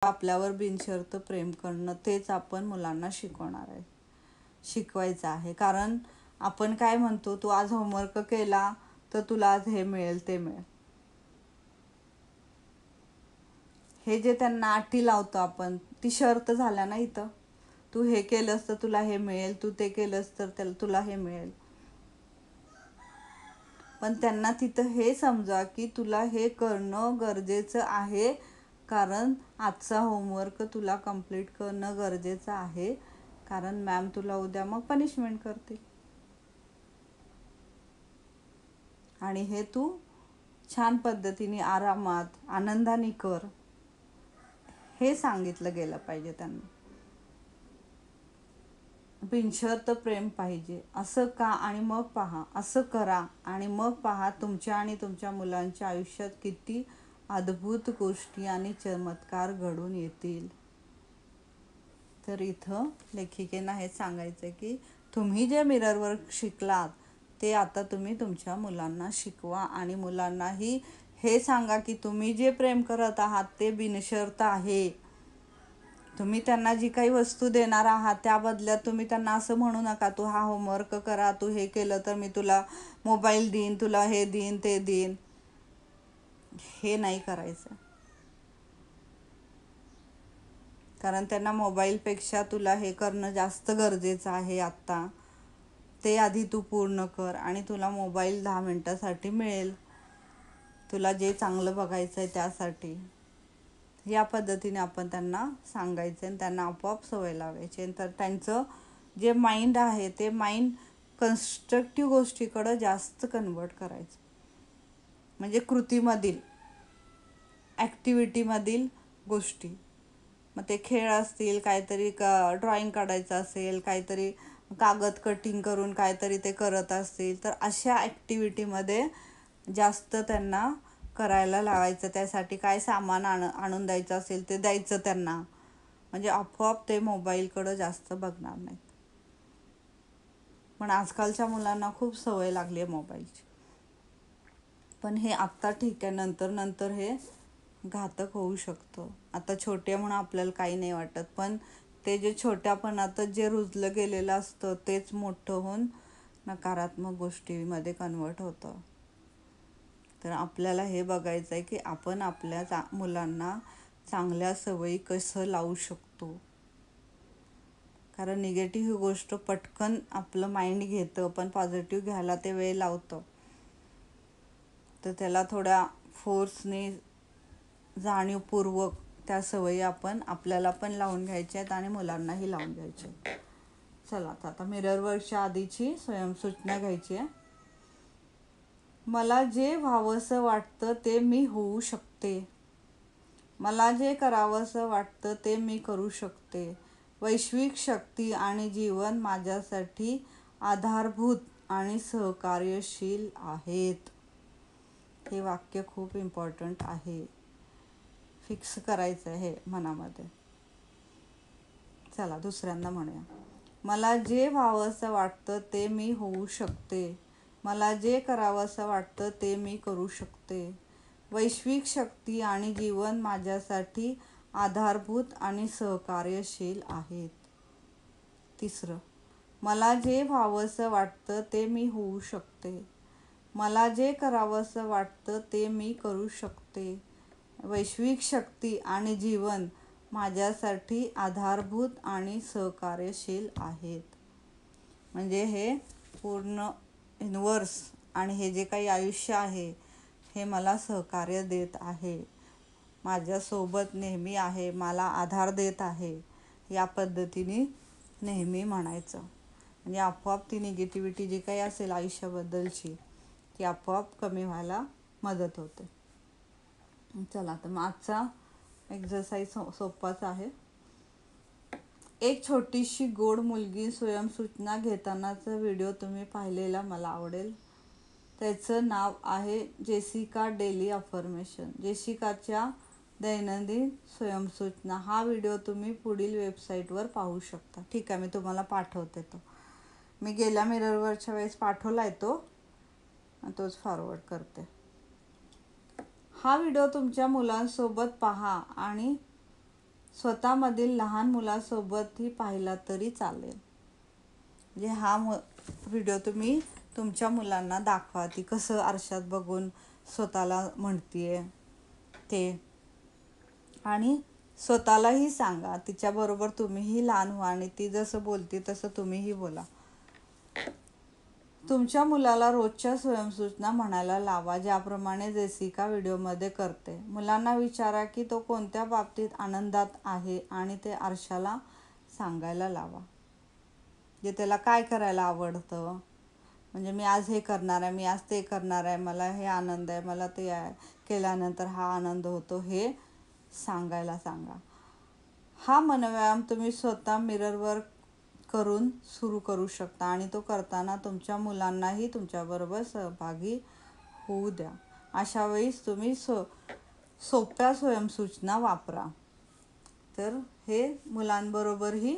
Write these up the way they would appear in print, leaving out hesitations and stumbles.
आपल्यावर बिनशर्त प्रेम करणं तेच आपण मुलांना शिकवायचं आहे. कारण आपण काय म्हणतो, तू आज होमवर्क केला तर तुला आज हे मिळेल ते मिळेल, हे जे त्यांना अटी लावतो आपण, ती शर्त झाल्या ना इथं. तू हे केलंस तर तुला हे मिळेल, तू ते केलंस तर तुला हे मिळेल. पण त्यांना तिथं हे समजा की तुला हे करणं गरजेचं आहे, कारण आजचा होमवर्क तुला कंप्लीट करणं गरजेचं आहे, कारण मॅम तुला उद्या मग पनिशमेंट करते. आणि हे तू छान पद्धतीने आरामात आनंदाने कर, हे सांगितलं गेलं पाहिजे त्यांना. बिनशर्त प्रेम पाहिजे. असं का आणि मग पहा, असं करा आणि मग पहा तुमच्या आणि तुमच्या मुलांच्या आयुष्यात किती अद्भुत गोष्टी आणि चमत्कार घडून येतील. तर इथं लेखिकेनं हे सांगायचं की तुम्ही जे मिररवर शिकलात ते आता तुम्ही तुमच्या मुलांना शिकवा, आणि मुलांनाही हे सांगा की तुम्ही जे प्रेम करत आहात ते बिनशर्त आहे. तुम्ही त्यांना जी काही वस्तू देणार आहात त्या बदल्यात तुम्ही त्यांना असं म्हणू नका, तू हा होमवर्क करा, तू हे केलं तर मी तुला मोबाईल देईन, तुला हे देईन ते देईन. हे नाही करायचं. कारण त्यांना मोबाईलपेक्षा तुला हे करणं जास्त गरजेचं आहे आत्ता, ते आधी तू पूर्ण कर आणि तुला मोबाईल 10 मिनटासाठी मिळेल, तुला जे चांगलं बघायचं आहे त्यासाठी. या पद्धतीने आपण त्यांना सांगायचं आणि त्यांना आपोआप सवय लावायची. तर त्यांचं जे माइंड आहे ते माइंड कन्स्ट्रक्टिव्ह गोष्टीकडं जास्त कन्वर्ट करायचं. म्हणजे कृतीमधील, ॲक्टिव्हिटीमधील गोष्टी, मग ते खेळ असतील, काहीतरी ड्रॉइंग काढायचं असेल, काहीतरी कागद कटिंग करून काहीतरी ते करत असतील, तर अशा ॲक्टिव्हिटीमध्ये जास्त त्यांना करायला लावायचं. त्यासाठी काय सामान आणून द्यायचं असेल ते द्यायचं त्यांना, म्हणजे आपोआप ते मोबाईलकडं जास्त बघणार नाहीत. पण आजकालच्या मुलांना खूप सवय लागली आहे मोबाईलची. पण हे आत्ता ठीक आहे, नंतर हे घातक होऊ शकतं. आता छोटे म्हणून आपल्याला काही नाही वाटत, पण ते जे छोट्यापणात जे रुजलं गेलेलं असतं तेच मोठं होऊन नकारात्मक गोष्टीमध्ये कन्वर्ट होतं. तर आपल्याला हे बघायचं आहे की आपण आपल्या मुलांना चांगल्या सवयी कसं लावू शकतो. कारण निगेटिव्ह गोष्ट पटकन आपलं माइंड घेतं, पण पॉझिटिव्ह घ्यायला ते वेळ लावतं. तर त्याला थोड्या फोर्सने, जाणीवपूर्वक त्या सवयी आपण आपल्याला पण लावून घ्यायच्या आहेत आणि मुलांनाही लावून घ्यायच्या आहेत. चला आता मिररवरच्या आधीची स्वयंसूचना घ्यायची आहे. मला जे व्हावंसं वाटतं ते मी होऊ शकते. मला जे करावंसं वाटतं ते मी करू शकते. वैश्विक शक्ती आणि जीवन माझ्यासाठी आधारभूत आणि सहकार्यशील आहेत. हे वाक्य खूप इम्पॉर्टंट आहे, फिक्स करायचं आहे मनामध्ये. चला दुसऱ्यांदा म्हणूया. मला जे व्हावंसं वाटतं ते मी होऊ शकते. मला जे करावंसं वाटतं ते मी करू शकते. वैश्विक शक्ती आणि जीवन माझ्यासाठी आधारभूत आणि सहकार्यशील आहेत. तिसरं, मला जे व्हावंसं वाटतं ते मी होऊ शकते. मला जे करावंसं वाटतं ते मी करू शकते. वैश्विक शक्ती आणि जीवन माझ्यासाठी आधारभूत आणि सहकार्यशील आहेत. म्हणजे हे पूर्ण युनिवर्स आणि हे जे काही आयुष्य आहे हे मला सहकार्य देत आहे, माझ्यासोबत नेहमी आहे, मला आधार देत आहे. या पद्धतीने नेहमी म्हणायचं. म्हणजे आपोआप ती निगेटिव्हिटी जी काही असेल आयुष्याबद्दलची ती आपोआप कमी व्हायला मदत होते. चला तर मग आजचा एक्झरसाइज सोपाच आहे. एक छोटीशी गोड मुलगी स्वयंसूचना घेतानाचा व्हिडिओ तुम्ही पाहिलेला मला आवडेल. त्याचं नाव आहे जेसिका डेली अफर्मेशन, जेसिकाच्या दैनंदिन स्वयंसूचना. हा व्हिडिओ तुम्ही पुढील वेबसाईटवर पाहू शकता. ठीक आहे, मी तुम्हाला पाठवते तो. मी गेल्या मिररवरच्या वेळेस पाठवला आहे तोच फॉरवर्ड करते. हा व्हिडिओ तुमच्या मुलांसोबत पहा आणि स्वतःमधील लहान मुलासोबतही पाहिला तरी चालेल. म्हणजे हा व्हिडिओ तुम्ही तुमच्या मुलांना दाखवा, ती कसं आरशात बघून स्वतःला म्हणतीये ते. आणि स्वतःलाही सांगा, तिच्याबरोबर तुम्हीही लहान व्हा आणि ती जसं बोलते तसं तुम्हीही बोला. तुमच्या मुलाला रोजच्या स्वयंसूचना म्हणायला लावा, ज्याप्रमाणे जेसिका व्हिडिओमध्ये करते. मुलांना विचारा की तो कोणत्या बाबतीत आनंदात आहे आणि ते आरशाला सांगायला लावा. जे त्याला काय करायला आवडतं, म्हणजे मी आज हे करणार आहे, मी आज ते करणार आहे, मला हे आनंद आहे, मला ते केल्यानंतर हा आनंद होतो, हे सांगायला सांगा. हा मनोव्यायाम तुम्ही स्वतः मिररवर करून सुरू करू शकता आणि तो करताना तुमच्या मुलांनाही तुमच्याबरोबर सहभागी होऊ द्या. अशा वेळेस तुम्ही सोप्या स्वयंसूचना वापरा. तर हे मुलांबरोबरही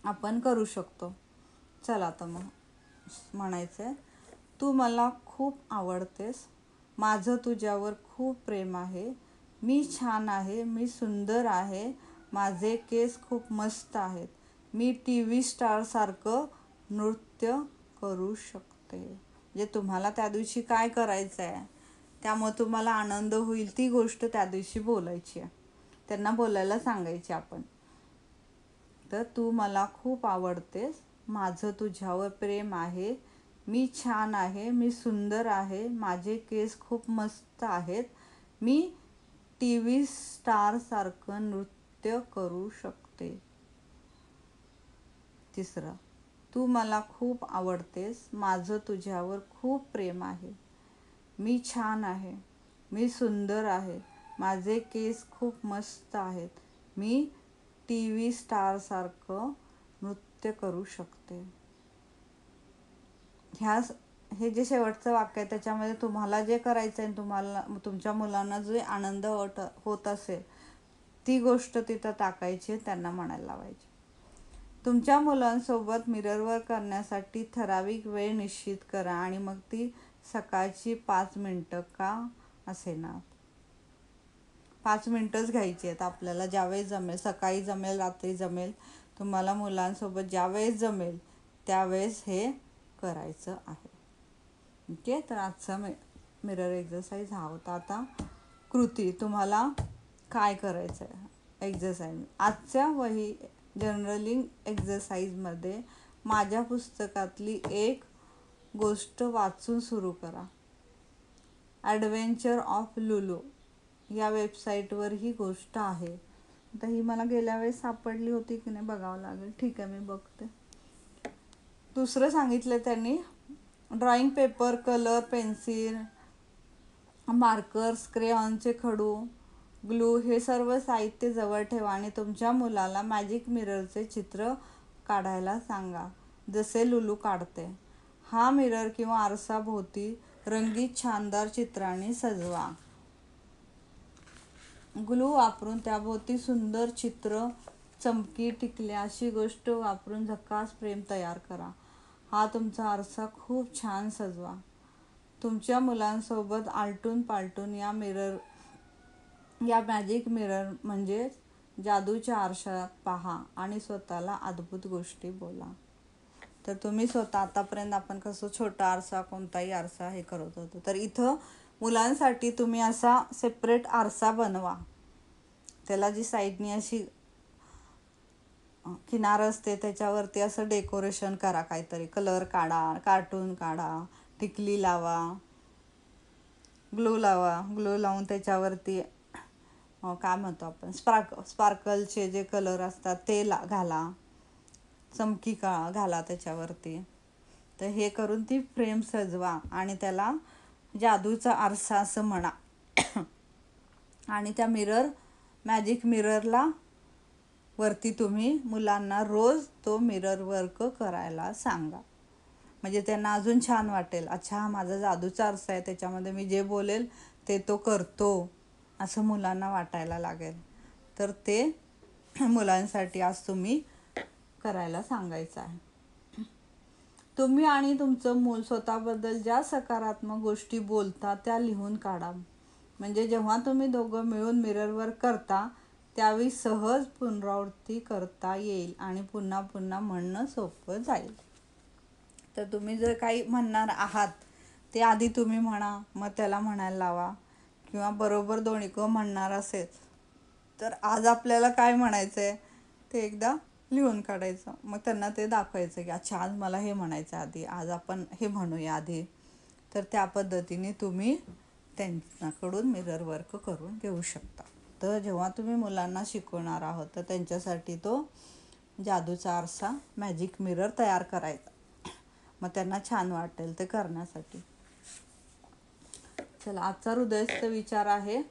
आपण करू शकतो. चला तर मग म्हणायचं आहे, तू मला खूप आवडतेस, माझं तुझ्यावर खूप प्रेम आहे, मी छान आहे, मी सुंदर आहे, माझे केस खूप मस्त आहेत, मी TV स्टारसारखं नृत्य करू शकते. म्हणजे तुम्हाला त्या दिवशी काय करायचं आहे, त्यामुळे तुम्हाला आनंद होईल ती गोष्ट त्या दिवशी बोलायची आहे, त्यांना बोलायला सांगायची आपण. तर तू मला खूप आवडतेस, माझं तुझ्यावर प्रेम आहे, मी छान आहे, मी सुंदर आहे, माझे केस खूप मस्त आहेत, मी TV स्टारसारखं नृत्य करू शकते. तिसरं, तू मला खूप आवडतेस, माझं तुझ्यावर खूप प्रेम आहे, मी छान आहे, मी सुंदर आहे, माझे केस खूप मस्त आहेत, मी TV स्टारसारखं नृत्य करू शकते. हे जे शेवटचं वाक्य आहे त्याच्यामध्ये तुम्हाला जे करायचं आहे, तुम्हाला तुमच्या मुलांना जे आनंद होत असेल ती गोष्ट तिथं टाकायची, त्यांना म्हणायला लावायची. तुमच्या मुलांसोबत मिररवर करण्यासाठी ठराविक वेळ निश्चित करा आणि मग ती सकाळची 5 मिनिटं का असेना, 5 मिनिटंच घ्यायची आहेत आपल्याला. ज्यावेळेस जमेल, सकाळी जमेल, रात्री जमेल, तुम्हाला मुलांसोबत ज्यावेळेस जमेल त्यावेळेस हे करायचं आहे. ओके. तर आजचा मिरर एक्झरसाइज हा होता. आता कृती, तुम्हाला काय करायचं आहे एक्झरसाइज. आजच्या वही जर्नलिंग एक्झरसाइजमध्ये माझ्या पुस्तकातली एक गोष्ट वाचून सुरू करा. ॲडव्हेंचर ऑफ लुलू या वेबसाईटवर ही गोष्ट आहे. आता ही मला गेल्या वेळेस सापडली होती की नाही बघावं लागेल. ठीक आहे, मी बघते. दुसरं सांगितलं त्यांनी, drawing paper, colour, pencil, markers, क्रेयॉनचे खडू, ग्लू हे सर्व साहित्य जवळ ठेवा आणि तुमच्या मुलाला मॅजिक मिररचे चित्र काढायला सांगा, जसे लुलू काढते. हा मिरर किंवा आरसा भोवती रंगीत छानदार चित्रांनी सजवा. ग्लू वापरून त्याभोवती सुंदर चित्र, चमकी, टिकल्या अशी गोष्ट वापरून झकास फ्रेम तयार करा. हा तुमचा आरसा खूप छान सजवा. तुमच्या मुलांसोबत आलटून पालटून या मॅजिक मिरर म्हणजे जादूच्या आरशात पहा आणि स्वतःला अद्भुत गोष्टी बोला. तर तुम्ही स्वतः आतापर्यंत आपण कसं छोटा आरसा, कोणताही आरसा हे करत होतो, तर इथं मुलांसाठी तुम्ही असा सेपरेट आरसा बनवा. त्याला जी साईडनी अशी किनार असते त्याच्यावरती असं डेकोरेशन करा, काहीतरी कलर काढा, कार्टून काढा, टिकली लावा, ग्लू लावून त्याच्यावरती काय म्हणतो आपण स्पार्कलचे जे कलर असतात ते घाला, चमकी घाला त्याच्यावरती. तर हे करून ती फ्रेम सजवा आणि त्याला जादूचा आरसा असं म्हणा. आणि त्या मॅजिक मिररला वरती तुम्ही मुलांना रोज तो मिरर वर्क करायला सांगा. म्हणजे त्यांना अजून छान वाटेल, अच्छा माझा जादूचा आरसा आहे, त्याच्यामध्ये मी जे बोलेल ते तो करतो असं मुलांना वाटायला लागेल. तर ते मुलांसाठी आज तुम्ही करायला सांगायचं आहे. तुम्ही आणि तुमचं मूल स्वतःबद्दल ज्या सकारात्मक गोष्टी बोलता त्या लिहून काढा. म्हणजे जेव्हा तुम्ही दोघं मिळून मिररवर करता त्यावेळी सहज पुनरावृत्ती करता येईल आणि पुन्हा पुन्हा म्हणणं सोपं जाईल. तर तुम्ही जर काही म्हणणार आहात ते आधी तुम्ही म्हणा, मग त्याला म्हणायला लावा. किंवा बरोबर दोन्हीकडं म्हणणार असेल तर आज आपल्याला काय म्हणायचं आहे ते एकदा लिहून काढायचं. मग त्यांना ते दाखवायचं की अच्छा आज मला हे म्हणायचं आधी, आज आपण हे म्हणूया आधी. तर त्या पद्धतीने तुम्ही त्यांच्याकडून मिरर वर्क करून घेऊ शकता. तर जेव्हा तुम्ही मुलांना शिकवणार आहोत तर त्यांच्यासाठी तो जादूचा आरसा मॅजिक मिरर तयार करायचा. मग त्यांना छान वाटेल ते करण्यासाठी. चला, आजचा हृदयस्थ विचार आहे,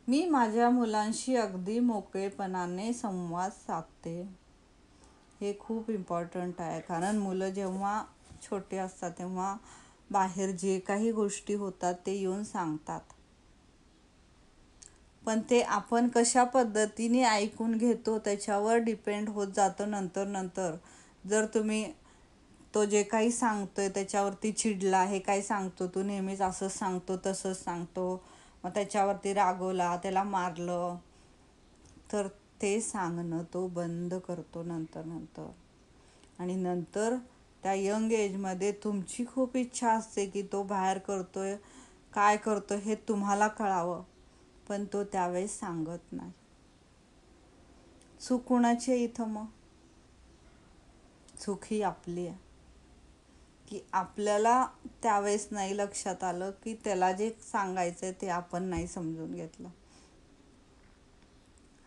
मी माझ्या मुलांशी अगदी मोकळेपणाने संवाद साधते. हे खूप इम्पॉर्टंट आहे, कारण मुलं जेव्हा छोटे असतात तेव्हा बाहेर जे काही गोष्टी होतात ते येऊन सांगतात. पण ते आपण कशा पद्धतीने ऐकून घेतो त्याच्यावर डिपेंड होत जातं नंतर. जर तुम्ही तो जे काही सांगतोय त्याच्यावरती चिडला, हे काय सांगतो तू नेहमीच असंच सांगतो तसंच सांगतो, मग त्याच्यावरती रागवला, त्याला मारलं, तर ते सांगणं तो बंद करतो नंतर. आणि नंतर त्या यंग एजमध्ये तुमची खूप इच्छा असते की तो बाहेर करतोय, काय करतोय हे तुम्हाला कळावं, पण तो त्यावेळेस सांगत नाही. चूक कोणाची आहे इथं? मग चूक ही आपली आहे की आपल्याला त्यावेळेस नाही लक्षात आलं की त्याला जे सांगायचं ते आपण नाही समजून घेतलं.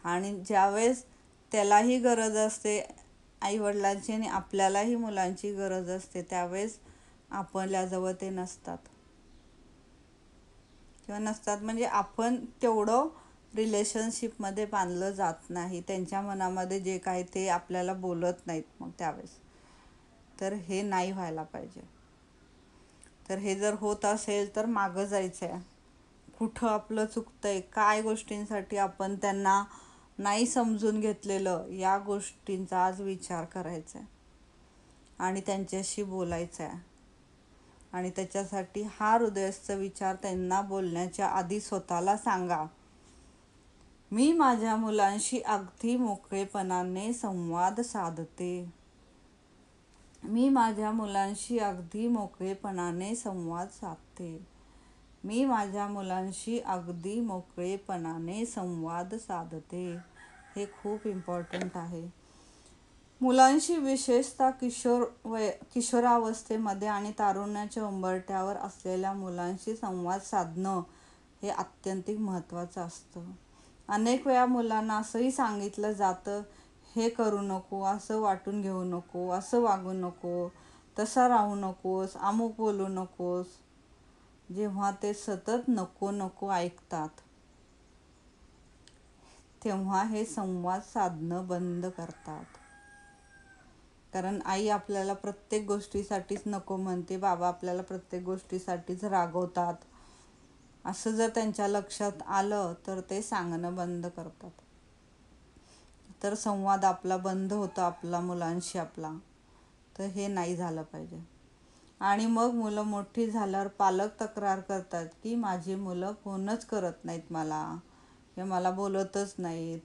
आणि ज्यावेळेस त्यालाही गरज असते आईवडिलांची आणि आपल्यालाही मुलांची गरज असते त्यावेळेस आपल्याजवळ ते नसतात म्हणजे आपण तेवढं रिलेशनशिपमध्ये बांधलं जात नाही. त्यांच्या मनामध्ये जे काय ते आपल्याला बोलत नाहीत मग त्यावेळेस. तर हे नाही व्हायला पाहिजे. तर हे जर होत असेल तर मागं जायचं आहे, कुठं आपलं चुकतंय, काय गोष्टींसाठी आपण त्यांना नाही समजून घेतलेलं, या गोष्टींचा आज विचार करायचा आहे आणि त्यांच्याशी बोलायचं आहे. आणि त्याच्यासाठी हा हृदयस्थ विचार त्यांना बोलण्याच्या आधी स्वतःला सांगा, मी माझ्या मुलांशी अगदी मोकळेपणाने संवाद साधते. मी माझ्या मुलांशी अगदी मोकळेपणाने संवाद साधते. मी माझ्या मुलांशी अगदी मोकळेपणाने संवाद साधते. हे खूप इम्पॉर्टंट आहे. मुलांशी विशेषतः किशोरावस्थेमध्ये आणि तारुण्याच्या उंबरठ्यावर असलेल्या मुलांशी संवाद साधणं हे अत्यंत महत्त्वाचं असतं. अनेक वेळा मुलांना असंही सांगितलं जातं, हे करू नको, असं वाटून घेऊ नको, असं वागू नको, तसा राहू नकोस, अमुक बोलू नकोस. जेव्हा ते सतत नको ऐकतात तेव्हा हे संवाद साधणं बंद करतात. कारण आई आपल्याला प्रत्येक गोष्टीसाठीच नको म्हणते, बाबा आपल्याला प्रत्येक गोष्टीसाठीच रागवतात. असं जर त्यांच्या लक्षात आलं तर ते सांगणं बंद करतात. तर संवाद आपला बंद होतो आपला मुलांशी आपला. तर हे नाही झालं पाहिजे. आणि मग मुलं मोठी झाल्यावर पालक तक्रार करतात की माझी मुलं फोनच करत नाहीत मला, किंवा मला बोलतच नाहीत.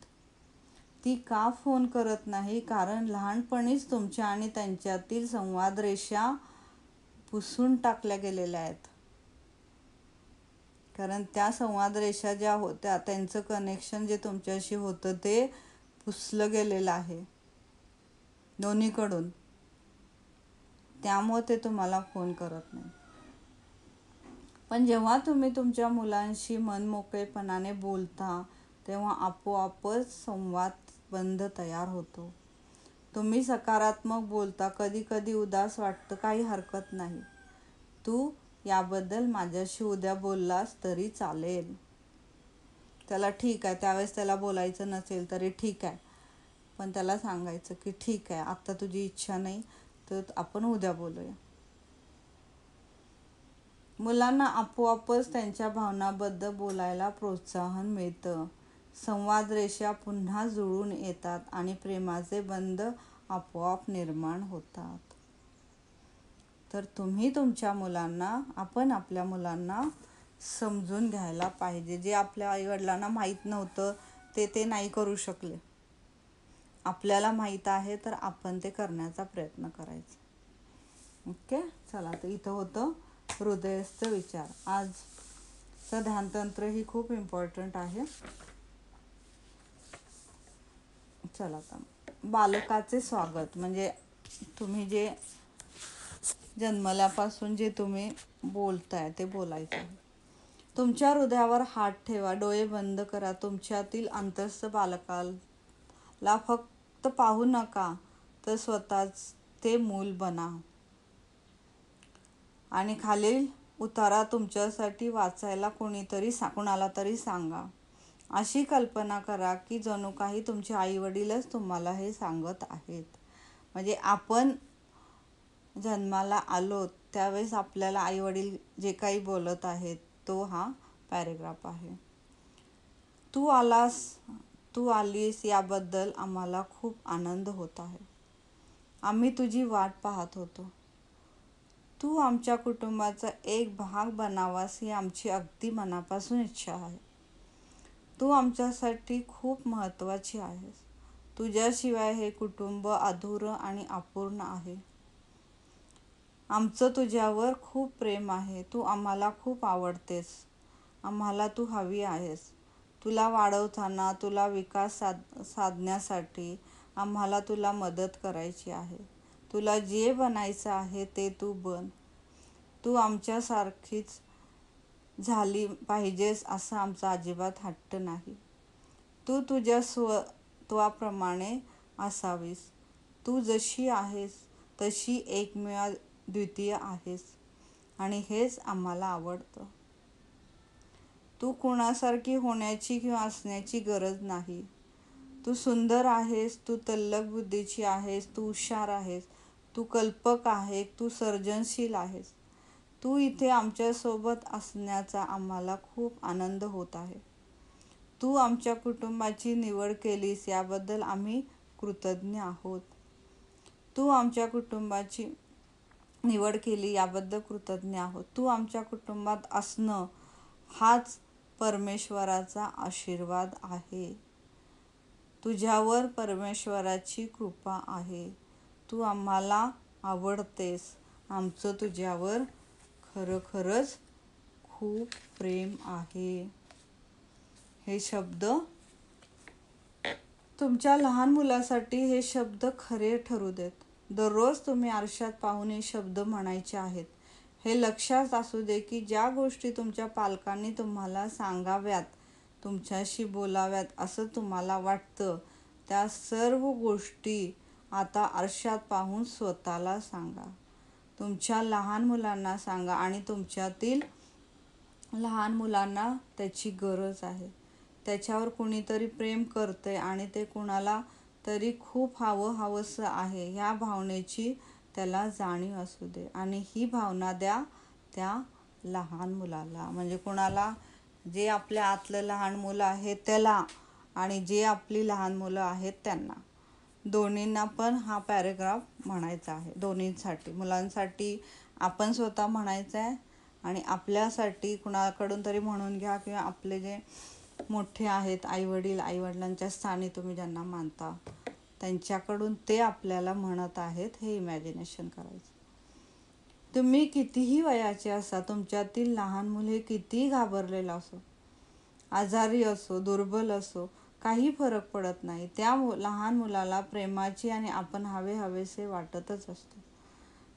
ती का फोन करत नाही? कारण लहानपणीच तुमच्या आणि त्यांच्यातील संवाद रेषा पुसून टाकल्या गेलेल्या आहेत. कारण त्या संवाद रेषा ज्या होत्या त्यांचं कनेक्शन जे तुमच्याशी होतं ते पुसलं गेलेलं आहे दोन्हीकडून. त्यामुळे ते तुम्हाला फोन करत नाही. पण जेव्हा तुम्ही तुमच्या मुलांशी मनमोकळेपणाने बोलता तेव्हा आपोआपच संवाद बंद तयार होतो. तुम्ही सकारात्मक बोलता, कधी कधी उदास वाटतं, काही हरकत नाही, तू याबद्दल माझ्याशी उद्या बोललास तरी चालेल. त्याला ठीक आहे, त्यावेळेस त्याला बोलायचं नसेल तरी ठीक आहे, पण त्याला सांगायचं की ठीक आहे आत्ता तुझी इच्छा नाही तर आपण उद्या बोलूया. मुलांना आपोआपच त्यांच्या भावनांबद्दल बोलायला प्रोत्साहन मिळतं. संवाद रेषा पुन्हा जुळून येतात आणि प्रेमाचे बंध आपोआप निर्माण होतात. तर तुम्ही तुमच्या मुलांना, आपण आपल्या मुलांना समजून घ्यायला पाहिजे. जे आपल्या आईवडिलांना माहीत नव्हतं ते नाही करू शकले. आपल्याला माहीत आहे तर आपण ते करण्याचा प्रयत्न करायचा. ओके, चला तर इथं होतं हृदयस्थ विचार. आजचं ध्यानतंत्र ही खूप इम्पॉर्टंट आहे. चला तर बालकाचे स्वागत म्हणजे तुम्ही जे जन्मल्यापासून जे तुम्ही बोलताय ते बोलायचं आहे. तुमच्या हृदयावर हात ठेवा, डोळे बंद करा. तुमच्यातील अंतस्थ बालकाला फक्त पाहू नका तर स्वतःच ते मूल बना. आणि खालील उतारा तुमच्यासाठी वाचायला कुणाला तरी सांगा. अशी कल्पना करा की जणू काही तुमचे आईवडीलच तुम्हाला हे सांगत आहेत. म्हणजे आपण जन्माला आलो त्यावेळेस आपल्याला आईवडील जे काही बोलत आहेत तो हा पॅरेग्राफ आहे. तू आलीस याबद्दल आम्हाला खूप आनंद होत आहे. आम्ही तुझी वाट पाहत होतो. तू आमच्या कुटुंबाचा एक भाग बनावास ही आमची अगदी मनापासून इच्छा आहे. तू आमच्यासाठी खूप महत्त्वाची आहेस. तुझ्याशिवाय हे कुटुंब अधुरं आणि अपूर्ण आहे. आमचं तुझ्यावर खूप प्रेम आहे. तू आम्हाला खूप आवडतेस. आम्हाला तू हवी आहेस. तुला वाढवताना, तुला विकास साधण्यासाठी आम्हाला तुला मदत करायची आहे. तुला जे बनायचं आहे ते तू बन. तू आमच्यासारखीच झाली पाहिजेस असा आमचा अजिबात हट्ट नाही. तू तुझ्या स्वत्वाप्रमाणे असावीस. तू जशी आहेस तशी एकमेव द्वितीय आहेस आणि हेच आम्हाला आवडतं. तू कुणासारखी होण्याची किंवा असण्याची गरज नाही. तू सुंदर आहेस. तू तल्लख बुद्धीची आहेस. तू हुशार आहेस. तू कल्पक आहेस. तू सर्जनशील आहेस. तू इथे आमच्यासोबत असण्याचा आम्हाला खूप आनंद होत आहे. तू आमच्या कुटुंबाची निवड केलीस याबद्दल आम्ही कृतज्ञ आहोत. तू आमच्या कुटुंबाची निवड केली याबद्दल कृतज्ञ आहोत. तू आमच्या कुटुंबात असणं हाच परमेश्वराचा आशीर्वाद आहे. तुझ्यावर परमेश्वराची कृपा आहे. तू आम्हाला आवडतेस. आमचं तुझ्यावर खरोखरच खूप प्रेम आहे. हे शब्द तुमच्या लहान मुलासाठी हे शब्द खरे ठरू देत. दररोज तुम्ही आरशात पाहून हे शब्द म्हणायचे आहेत. हे लक्षात असू दे की ज्या गोष्टी तुमच्या पालकांनी तुम्हाला सांगाव्यात, तुमच्याशी बोलाव्यात असं तुम्हाला वाटतं, त्या सर्व गोष्टी आता आरशात पाहून स्वतःला सांगा. तुमच्या लहान मुलांना सांगा आणि तुमच्यातील लहान मुलांना त्याची गरज आहे. त्याच्यावर कुणीतरी प्रेम करतंय आणि ते कुणाला तरी खूप हवंसं आहे ह्या भावनेची त्याला जाणीव असू दे. आणि ही भावना द्या त्या लहान मुलाला. म्हणजे कुणाला? जे आपल्या आतलं लहान मुलं आहे त्याला आणि जे आपली लहान मुलं आहेत त्यांना. दोन्हींना पण हा पॅरेग्राफ म्हणायचा आहे. दोन्हींसाठी, मुलांसाठी आपण स्वतः म्हणायचं आहे आणि आपल्यासाठी कुणाकडून तरी म्हणून घ्या किंवा आपले जे मोठे आहेत आईवडील, आईवडिलांच्या स्थानी तुम्ही ज्यांना मानता त्यांच्याकडून ते आपल्याला म्हणत आहेत हे इमॅजिनेशन करायचं. तुम्ही कितीही वयाचे असा, तुमच्यातील लहान मुले कितीही घाबरलेलं असो, आजारी असो, दुर्बल असो, काही फरक पडत नाही. त्या लहान मुलाला प्रेमाची आणि आपण हवेसे वाटतच असतो.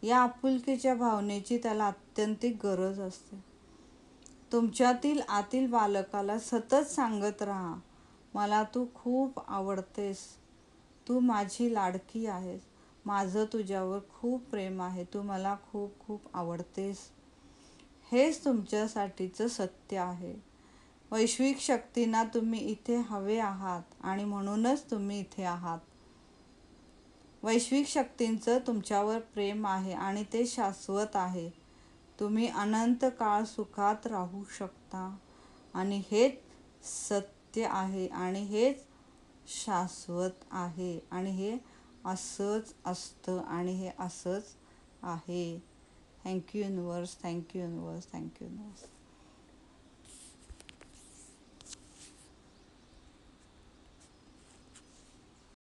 या आपुलकीच्या भावनेची त्याला आत्यंतिक गरज असते. तुमच्यातील आतील बालकाला सतत सांगत राहा, मला तू खूप आवडतेस. तू माझी लाडकी आहेस. माझं तुझ्यावर खूप प्रेम आहे. तू मला खूप खूप आवडतेस. हेच तुमच्यासाठीचं सत्य आहे. वैश्विक शक्तींना तुम्ही इथे हवे आहात आणि म्हणूनच तुम्ही इथे आहात. वैश्विक शक्तींचं तुमच्यावर प्रेम आहे आणि ते शाश्वत आहे. तुम्ही अनंत काळ सुखात राहू शकता आणि हेच सत्य आहे आणि हेच शाश्वत आहे आणि हे असंच असतं आणि हे असंच आहे. Thank you universe, thank you universe, thank you universe.